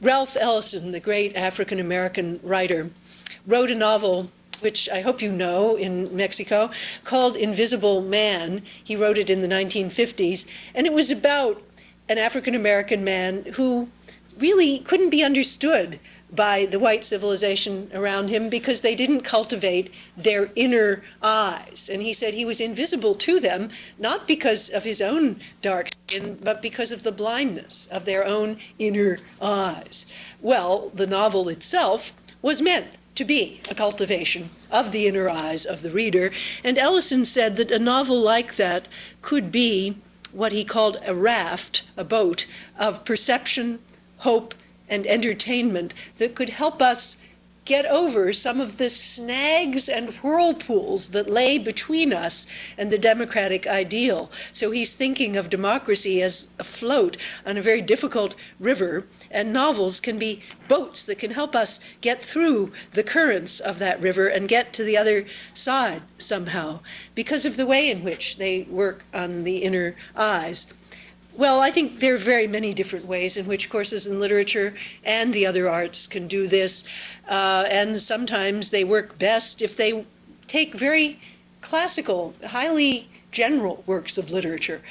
Ralph Ellison, the great African-American writer, wrote a novel which I hope you know, in Mexico, called Invisible Man. He wrote it in the 1950s, and it was about an African-American man who really couldn't be understood by the white civilization around him because they didn't cultivate their inner eyes. And he said he was invisible to them, not because of his own dark skin, but because of the blindness of their own inner eyes. Well, the novel itself was meant to be a cultivation of the inner eyes of the reader. And Ellison said that a novel like that could be what he called a raft, a boat, of perception, hope, and entertainment that could help us get over some of the snags and whirlpools that lay between us and the democratic ideal. So he's thinking of democracy as a float on a very difficult river, and novels can be boats that can help us get through the currents of that river and get to the other side somehow, because of the way in which they work on the inner eyes. Well, I think there are very many different ways in which courses in literature and the other arts can do this, and sometimes they work best if they take very classical, highly general works of literature.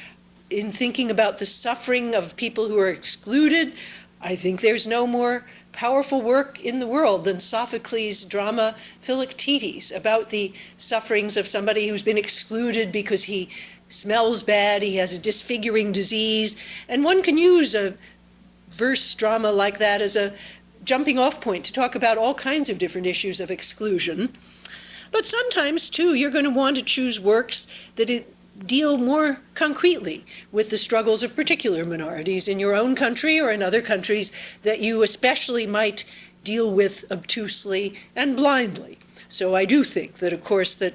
In thinking about the suffering of people who are excluded, I think there's no more powerful work in the world than Sophocles' drama Philoctetes, about the sufferings of somebody who's been excluded because he smells bad, he has a disfiguring disease, and one can use a verse drama like that as a jumping off point to talk about all kinds of different issues of exclusion. But sometimes, too, you're going to want to choose works that deal more concretely with the struggles of particular minorities in your own country or in other countries that you especially might deal with obtusely and blindly. So I do think that a course that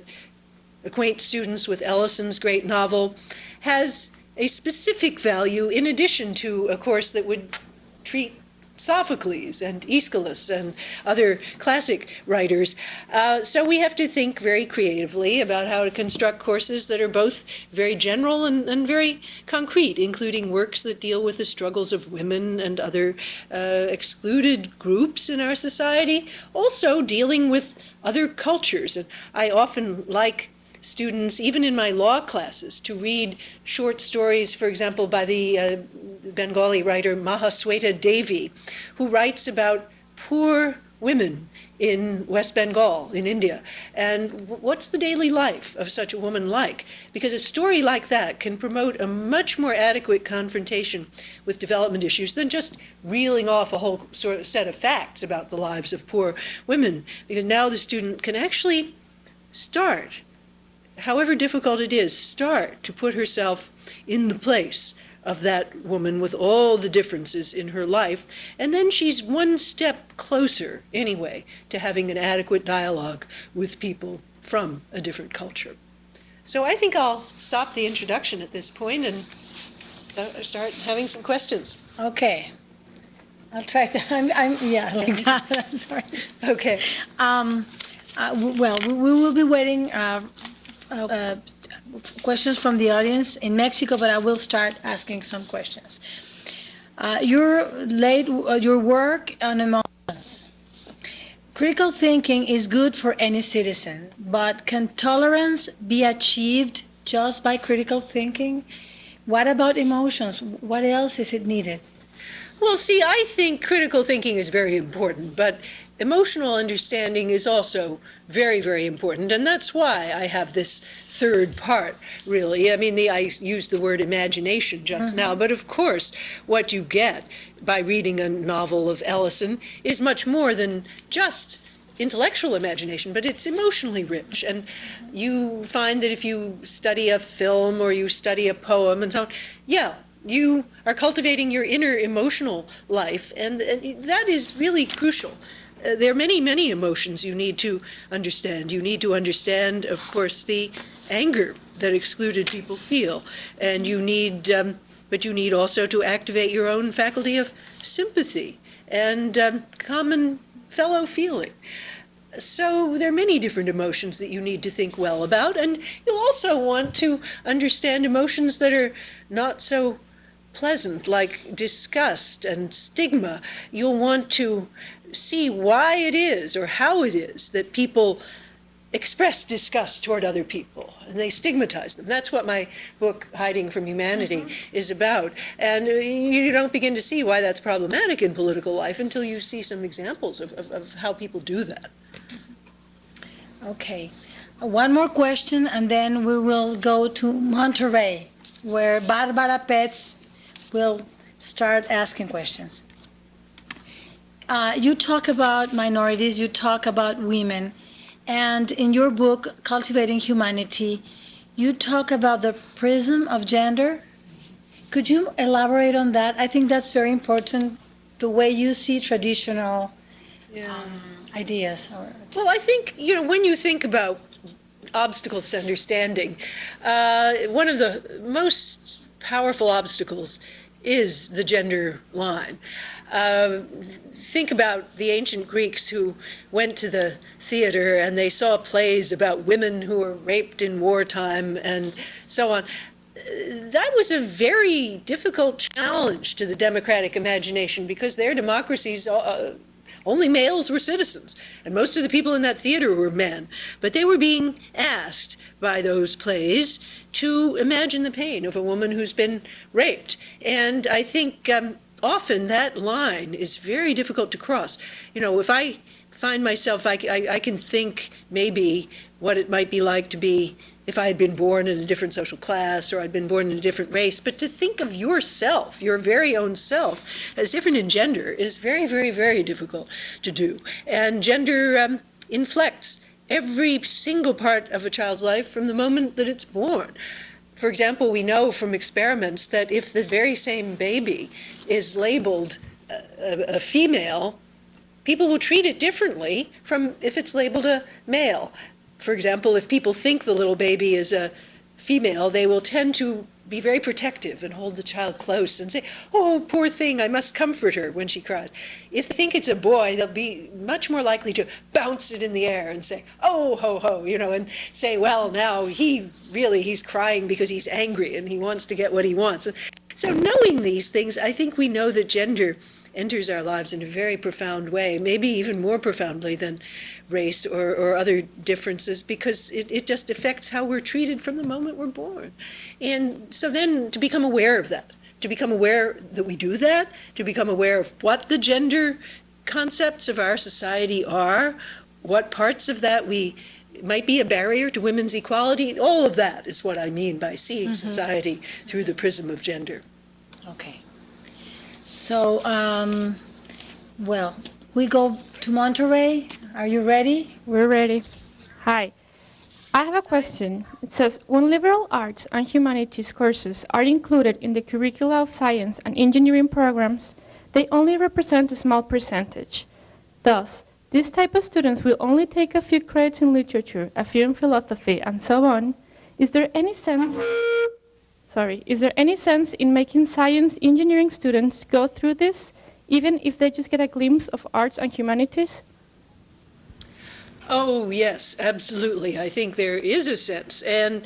acquaints students with Ellison's great novel has a specific value in addition to a course that would treat Sophocles and Aeschylus and other classic writers. So we have to think very creatively about how to construct courses that are both very general and very concrete, including works that deal with the struggles of women and other excluded groups in our society, also dealing with other cultures. And I often like students, even in my law classes, to read short stories, for example, by the Bengali writer Mahasweta Devi, who writes about poor women in West Bengal, in India, and what's the daily life of such a woman like? Because a story like that can promote a much more adequate confrontation with development issues than just reeling off a whole sort of set of facts about the lives of poor women, because now the student can actually start, however difficult it is, start to put herself in the place of that woman with all the differences in her life, and then she's one step closer, anyway, to having an adequate dialogue with people from a different culture. So I think I'll stop the introduction at this point and start having some questions. Okay. I'll try to, yeah, like that, I'm sorry. Okay. Well, we will be waiting questions from the audience in Mexico, but I will start asking some questions. Your work on emotions. Critical thinking is good for any citizen, but can tolerance be achieved just by critical thinking? What about emotions? What else is it needed? Well, see, I think critical thinking is very important, but emotional understanding is also very, very important, and that's why I have this third part, really. I mean, I used the word imagination just now, but of course, what you get by reading a novel of Ellison is much more than just intellectual imagination, but it's emotionally rich, and you find that if you study a film or you study a poem and so on, yeah, you are cultivating your inner emotional life, and that is really crucial. There are many, many emotions you need to understand. You need to understand, of course, the anger that excluded people feel, and you need, but you need also to activate your own faculty of sympathy and common fellow feeling. So there are many different emotions that you need to think well about, and you'll also want to understand emotions that are not so pleasant, like disgust and stigma, you'll want to see why it is or how it is that people express disgust toward other people, and they stigmatize them. That's what my book, Hiding from Humanity, is about. And you don't begin to see why that's problematic in political life until you see some examples of how people do that. Okay. One more question, and then we will go to Monterey, where Barbara Petz will start asking questions. You talk about minorities, you talk about women, and in your book, Cultivating Humanity, you talk about the prism of gender. Could you elaborate on that? I think that's very important, the way you see traditional ideas. Well, I think, when you think about obstacles to understanding, one of the most powerful obstacles is the gender line. Think about the ancient Greeks who went to the theater and they saw plays about women who were raped in wartime and so on. That was a very difficult challenge to the democratic imagination because their democracies, only males were citizens, and most of the people in that theater were men. But they were being asked by those plays to imagine the pain of a woman who's been raped. And I think often that line is very difficult to cross. If I find myself, I can think maybe what it might be like to be if I had been born in a different social class or I'd been born in a different race. But to think of yourself, your very own self, as different in gender is very, very, very difficult to do. And gender inflects every single part of a child's life from the moment that it's born. For example, we know from experiments that if the very same baby is labeled a female, people will treat it differently from if it's labeled a male. For example, if people think the little baby is a female, they will tend to be very protective and hold the child close and say, "Oh, poor thing, I must comfort her when she cries." If they think it's a boy, they'll be much more likely to bounce it in the air and say, "Oh, ho, ho," and say, "Well, now he's crying because he's angry and he wants to get what he wants." So knowing these things, I think we know that gender enters our lives in a very profound way, maybe even more profoundly than race or other differences, because it just affects how we're treated from the moment we're born. And so then to become aware of that, to become aware that we do that, to become aware of what the gender concepts of our society are, what parts of that might be a barrier to women's equality, all of that is what I mean by seeing society through the prism of gender. Okay. So, we go to Monterey. Are you ready? We're ready. Hi. I have a question. It says, when liberal arts and humanities courses are included in the curricula of science and engineering programs, they only represent a small percentage. Thus, this type of students will only take a few credits in literature, a few in philosophy, and so on. Is there any sense in making science engineering students go through this, even if they just get a glimpse of arts and humanities? Oh, yes, absolutely. I think there is a sense. And,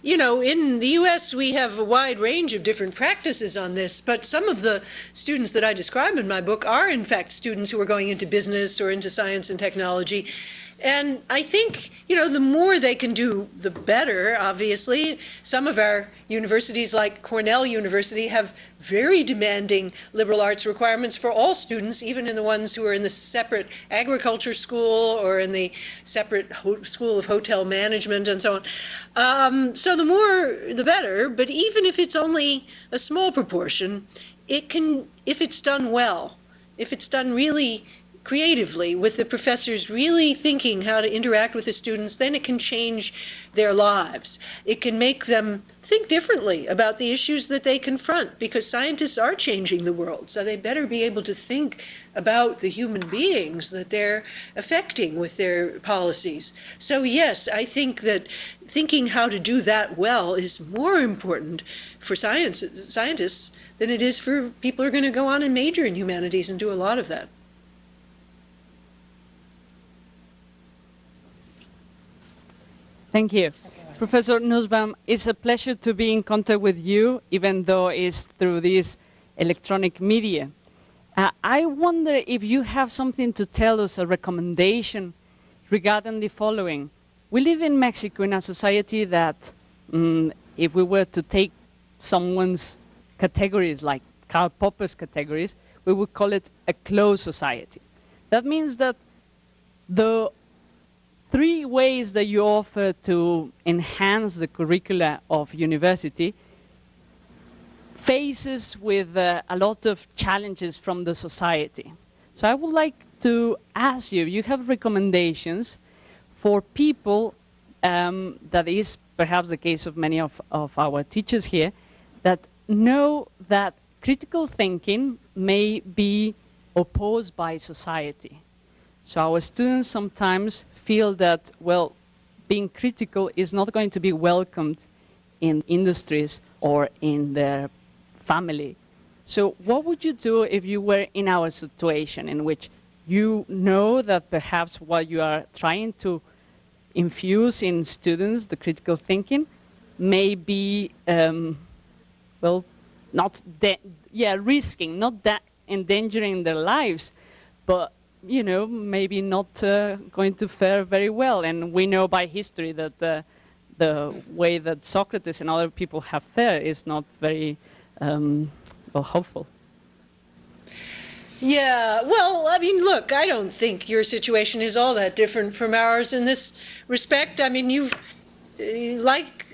in the U.S., we have a wide range of different practices on this, but some of the students that I describe in my book are, in fact, students who are going into business or into science and technology. And I think, the more they can do, the better, obviously. Some of our universities, like Cornell University, have very demanding liberal arts requirements for all students, even in the ones who are in the separate agriculture school or in the separate school of hotel management and so on. So the more, the better. But even if it's only a small proportion, it can, if it's done well, if it's done really creatively, with the professors really thinking how to interact with the students, then it can change their lives. It can make them think differently about the issues that they confront, because scientists are changing the world, so they better be able to think about the human beings that they're affecting with their policies. So yes, I think that thinking how to do that well is more important for scientists than it is for people who are going to go on and major in humanities and do a lot of that. Thank you. Professor Nussbaum, it's a pleasure to be in contact with you, even though it's through this electronic media. I wonder if you have something to tell us, a recommendation regarding the following. We live in Mexico in a society that, if we were to take someone's categories, like Karl Popper's categories, we would call it a closed society. That means that the 3 ways that you offer to enhance the curricula of university faces with a lot of challenges from the society. So I would like to ask you if you have recommendations for people, that is perhaps the case of many of our teachers here, that know that critical thinking may be opposed by society. So our students sometimes feel that, well, being critical is not going to be welcomed in industries or in their family. So what would you do if you were in our situation, in which you know that perhaps what you are trying to infuse in students, the critical thinking, may be, not risking, not that endangering their lives, but maybe not going to fare very well. And we know by history that the way that Socrates and other people have fared is not very hopeful. Yeah, well, I mean, look, I don't think your situation is all that different from ours in this respect. I mean, you've, like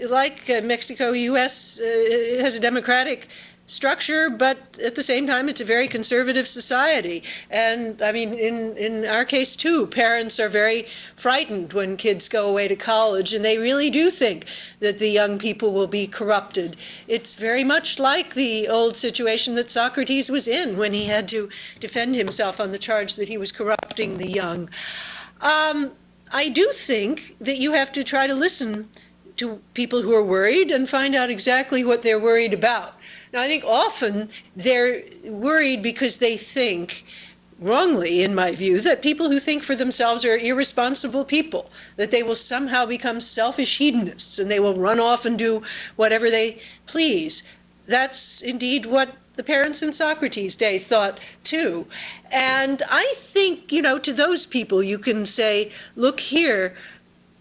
Mexico, U.S. Has a democratic structure, but at the same time, it's a very conservative society. And I mean, in our case too, parents are very frightened when kids go away to college, and they really do think that the young people will be corrupted. It's very much like the old situation that Socrates was in when he had to defend himself on the charge that he was corrupting the young. I do think that you have to try to listen to people who are worried and find out exactly what they're worried about. Now, I think often they're worried because they think, wrongly in my view, that people who think for themselves are irresponsible people, that they will somehow become selfish hedonists and they will run off and do whatever they please. That's indeed what the parents in Socrates' day thought too. And I think, to those people you can say, look here,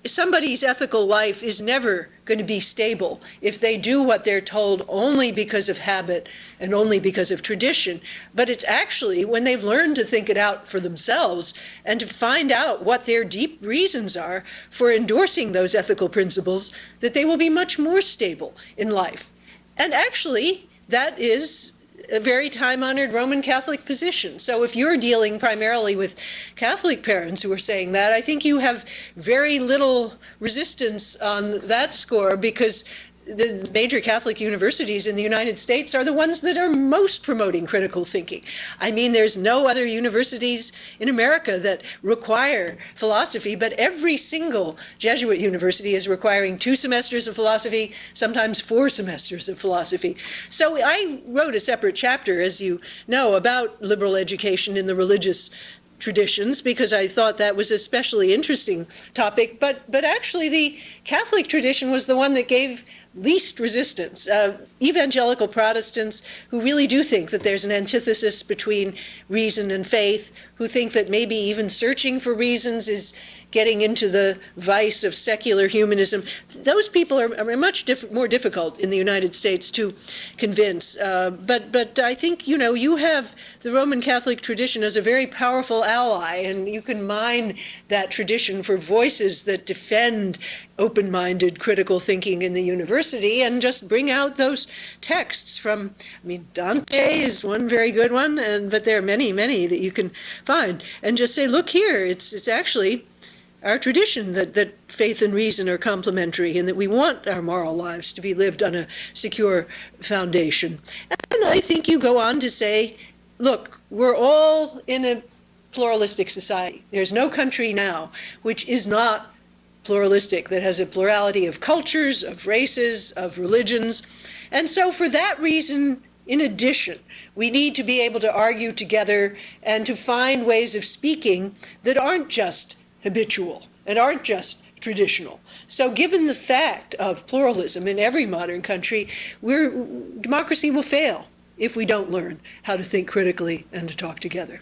somebody's ethical life is never going to be stable if they do what they're told only because of habit and only because of tradition. But it's actually when they've learned to think it out for themselves and to find out what their deep reasons are for endorsing those ethical principles that they will be much more stable in life. And actually, that is a very time-honored Roman Catholic position. So if you're dealing primarily with Catholic parents who are saying that, I think you have very little resistance on that score, because the major Catholic universities in the United States are the ones that are most promoting critical thinking. I mean, there's no other universities in America that require philosophy, but every single Jesuit university is requiring 2 semesters of philosophy, sometimes 4 semesters of philosophy. So I wrote a separate chapter, as you know, about liberal education in the religious traditions, because I thought that was an especially interesting topic. But actually the Catholic tradition was the one that gave least resistance. Evangelical Protestants who really do think that there's an antithesis between reason and faith, who think that maybe even searching for reasons is getting into the vice of secular humanism. Those people are much more difficult in the United States to convince. But I think, you have the Roman Catholic tradition as a very powerful ally, and you can mine that tradition for voices that defend open-minded critical thinking in the university, and just bring out those texts from, Dante is one very good one, but there are many, many that you can find, and just say, look here, it's actually our tradition that faith and reason are complementary, and that we want our moral lives to be lived on a secure foundation. And I think you go on to say, look, we're all in a pluralistic society. There's no country now which is not pluralistic, that has a plurality of cultures, of races, of religions. And so for that reason, in addition, we need to be able to argue together and to find ways of speaking that aren't just habitual and aren't just traditional. So given the fact of pluralism in every modern country, democracy will fail if we don't learn how to think critically and to talk together.